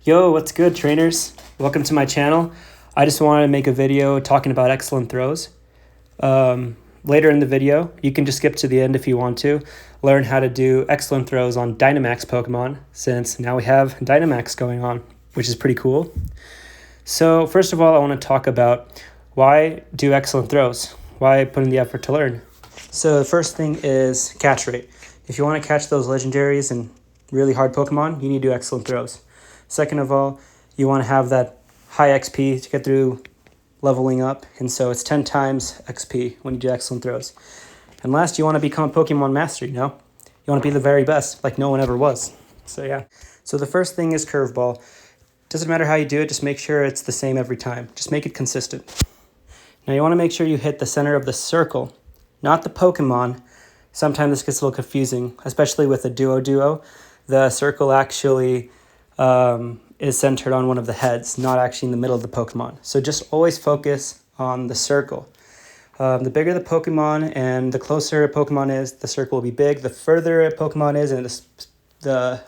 Yo, what's good, trainers? Welcome to my channel. I just wanted to make a video talking about excellent throws. Later in the video, you can just skip to the end if you want to, learn how to do excellent throws on Dynamax Pokemon, since now we have Dynamax going on, which is pretty cool. So first of all, I want to talk about why do excellent throws? Why put in the effort to learn? So the first thing is catch rate. If you want to catch those legendaries and really hard Pokemon, you need to do excellent throws. Second of all, you want to have that high XP to get through leveling up, and so it's 10 times XP when you do excellent throws. And last, you want to become a Pokemon master, you know? You want to be the very best, like no one ever was. So yeah. So the first thing is curveball. Doesn't matter how you do it, just make sure it's the same every time. Just make it consistent. Now you want to make sure you hit the center of the circle, not the Pokemon. Sometimes this gets a little confusing, especially with a duo. The circle actually is centered on one of the heads, not actually in the middle of the Pokemon. So just always focus on the circle. The bigger the Pokemon and the closer a Pokemon is, the circle will be big. The further a Pokemon is and the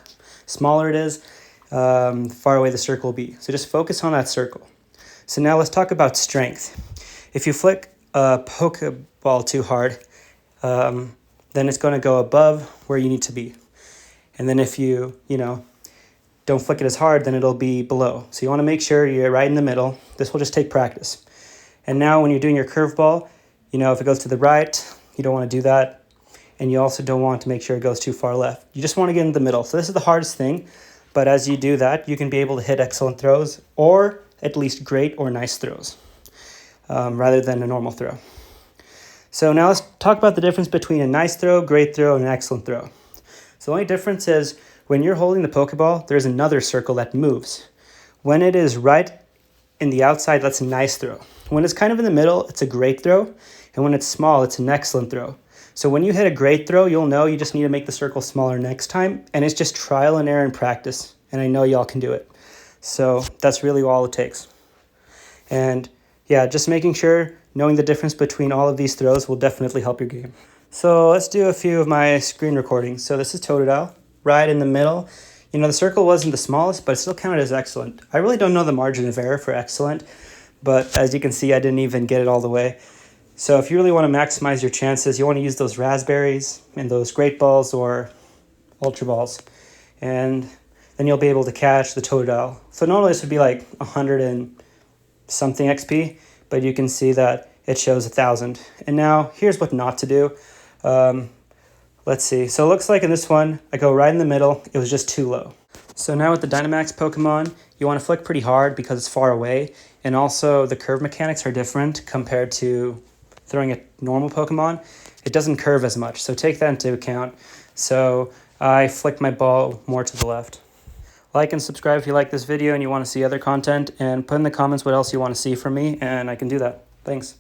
smaller it is, the far away the circle will be. So just focus on that circle. So now let's talk about strength. If you flick a Pokeball too hard, then it's going to go above where you need to be. And then if you don't flick it as hard, then it'll be below. So you want to make sure you're right in the middle. This will just take practice. And now when you're doing your curveball, if it goes to the right, you don't want to do that. And you also don't want to make sure it goes too far left. You just want to get in the middle. So this is the hardest thing. But as you do that, you can be able to hit excellent throws, or at least great or nice throws, rather than a normal throw. So now let's talk about the difference between a nice throw, great throw, and an excellent throw. So the only difference is when you're holding the Pokeball, there's another circle that moves. When it is right in the outside, that's a nice throw. When it's kind of in the middle, it's a great throw. And when it's small, it's an excellent throw. So when you hit a great throw, you'll know you just need to make the circle smaller next time. And it's just trial and error and practice. And I know y'all can do it. So that's really all it takes. And yeah, just making sure, knowing the difference between all of these throws will definitely help your game. So let's do a few of my screen recordings. So this is Totodile, right in the middle. The circle wasn't the smallest, but it still counted as excellent. I really don't know the margin of error for excellent, but as you can see, I didn't even get it all the way. So if you really want to maximize your chances, you want to use those raspberries and those great balls or ultra balls. And then you'll be able to catch the Totodile. So normally this would be like 100 and something XP, but you can see that it shows 1,000. And now here's what not to do. Let's see. So it looks like in this one, I go right in the middle. It was just too low. So now with the Dynamax Pokemon, you want to flick pretty hard because it's far away. And also the curve mechanics are different compared to throwing a normal Pokemon. It doesn't curve as much. So take that into account. So I flick my ball more to the left. Like and subscribe if you like this video and you want to see other content. And put in the comments what else you want to see from me. And I can do that. Thanks.